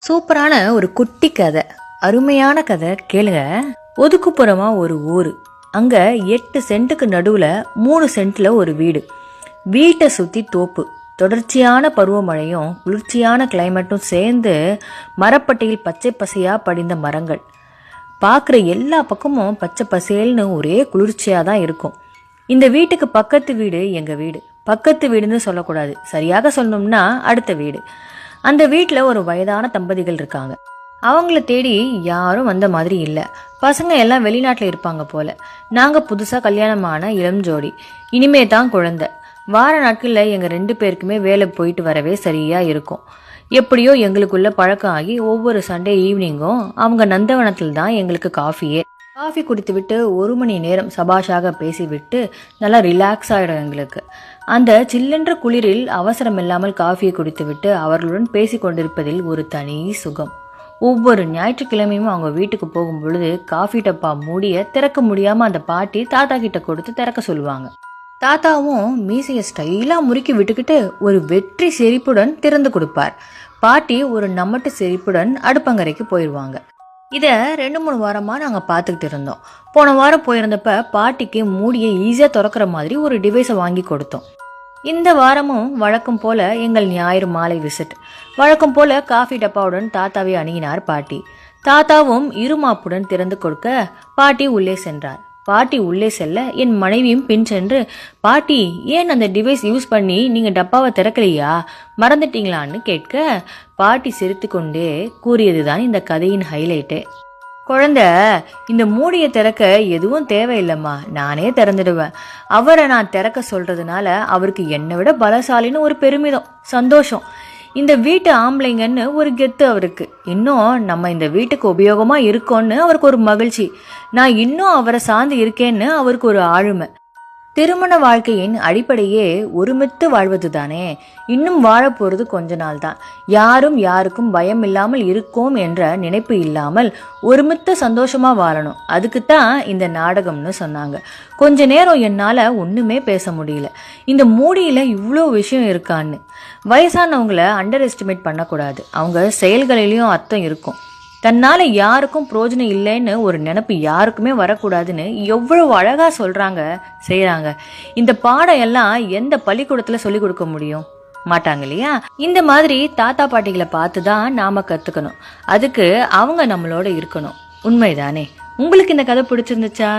சூப்பரான ஒரு குட்டி கதை, அருமையான கதை கேளுங்க. ஒதுக்குப்புறமா ஒரு ஊரு, அங்க 8 சென்ட்டுக்கு நடுவுல 3 சென்ட்ல ஒரு வீடு. வீட்டை சுத்தி தோப்பு, தொடர்ச்சியான பருவமழையும் குளிர்ச்சியான கிளைமேட்டும் சேர்ந்து மரப்பட்டையில் பச்சை பசையா படிந்த மரங்கள். பார்க்குற எல்லா பக்கமும் பச்சை பசேல்னு ஒரே குளிர்ச்சியா தான் இருக்கும். இந்த வீட்டுக்கு பக்கத்து வீடு எங்க வீடு. பக்கத்து வீடுன்னு சொல்லக்கூடாது, சரியாக சொல்லணும்னா அடுத்த வீடு. அந்த வீட்டில் ஒரு வயதான தம்பதிகள் இருக்காங்க. அவங்கள தேடி யாரும் வந்த மாதிரி இல்லை. பசங்க எல்லாம் வெளிநாட்டில் இருப்பாங்க போல. நாங்கள் புதுசாக கல்யாணமான இளம் ஜோடி, இனிமே தான் குழந்தை. வார நாட்களில் எங்கள் 2 பேருக்குமே வேலை போயிட்டு வரவே சரியாக இருக்கும். எப்படியோ எங்களுக்குள்ள பழக்கம் ஆகி ஒவ்வொரு சண்டே ஈவினிங்கும் அவங்க நந்தவனத்தில் தான் எங்களுக்கு காஃபி குடித்து விட்டு 1 மணி நேரம் சபாஷாக பேசிவிட்டு நல்லா ரிலாக்ஸ் ஆகிடும் எங்களுக்கு. அந்த சில்லென்ற குளிரில் அவசரம் இல்லாமல் காஃபியை குடித்துவிட்டு அவர்களுடன் பேசி கொண்டிருப்பதில் ஒரு தனி சுகம். ஒவ்வொரு ஞாயிற்றுக்கிழமையும் அவங்க வீட்டுக்கு போகும் பொழுது காஃபி டப்பா மூடிய திறக்க முடியாமல் அந்த பாட்டி தாத்தா கிட்ட கொடுத்து திறக்க சொல்லுவாங்க. தாத்தாவும் மீசையை ஸ்டைலாக முறுக்கி விட்டுக்கிட்டு ஒரு வெற்றி செறிப்புடன் திறந்து கொடுப்பார். பாட்டி ஒரு நம்மட்டு செறிப்புடன் அடுப்பங்கரைக்கு போயிடுவாங்க. இதை 2-3 வாரமாக நாங்கள் பார்த்துக்கிட்டு இருந்தோம். போன வாரம் போயிருந்தப்ப பாட்டிக்கு மூடியை ஈஸியாக திறக்கிற மாதிரி ஒரு டிவைஸை வாங்கி கொடுத்தோம். இந்த வாரமும் வழக்கம் போல எங்கள் ஞாயிறு மாலை விசிட். வழக்கம் போல காஃபி டப்பாவுடன் தாத்தாவை அணுகினார் பாட்டி. தாத்தாவும் இருமாப்புடன் திறந்து கொடுக்க பாட்டி உள்ளே சென்றார். பாட்டி உள்ளே செல்ல என் மனைவியும் பின் சென்று, பாட்டி ஏன் அந்த டிவைஸ் யூஸ் பண்ணி நீங்கள் டப்பாவை திறக்கலையா, மறந்துட்டீங்களான்னு கேட்க பாட்டி சிரித்து கொண்டே கூறியதுதான் இந்த கதையின் ஹைலைட்டு. குழந்தை, இந்த மூடியை திறக்க எதுவும் தேவையில்லைம்மா, நானே திறந்துடுவேன். அவரை நான் திறக்க சொல்றதுனால அவருக்கு என்னை விட பலசாலின்னு ஒரு பெருமிதம், சந்தோஷம். இந்த வீட்டு ஆம்பளைங்கன்னு ஒரு கெத்து அவருக்கு. இன்னும் நம்ம இந்த வீட்டுக்கு உபயோகமா இருக்கோன்னு அவருக்கு ஒரு மகிழ்ச்சி. நான் இன்னும் அவரை சார்ந்து இருக்கேன்னு அவருக்கு ஒரு ஆளுமை. திருமண வாழ்க்கையின் அடிப்படையே ஒருமித்து வாழ்வது தானே. இன்னும் வாழப்போறது கொஞ்ச நாள் தான். யாரும் யாருக்கும் பயம் இல்லாமல் இருக்கோம் என்ற நினைப்பு இல்லாமல் ஒருமித்த சந்தோஷமா வாழணும். அதுக்குத்தான் இந்த நாடகம்னு சொன்னாங்க. கொஞ்ச நேரம் என்னால் ஒன்றுமே பேச முடியல. இந்த மூடியில் இவ்வளோ விஷயம் இருக்கான்னு. வயசானவங்களை அண்டர் எஸ்டிமேட் பண்ணக்கூடாது. அவங்க செயல்களிலையும் அர்த்தம் இருக்கும். தன்னால யாருக்கும் பிரயோஜனம் இல்லைன்னு ஒரு நினைப்பு யாருக்குமே வரக்கூடாதுன்னு எவ்வளவு அழகா சொல்றாங்க, செய்யறாங்க. இந்த பாடம் எல்லாம் எந்த பள்ளிக்கூடத்துல சொல்லி கொடுக்க முடியும்? மாட்டாங்க இல்லையா? இந்த மாதிரி தாத்தா பாட்டிகளை பார்த்து தான் நாம கத்துக்கணும். அதுக்கு அவங்க நம்மளோட இருக்கணும். உண்மைதானே? உங்களுக்கு இந்த கதை பிடிச்சிருந்துச்சா?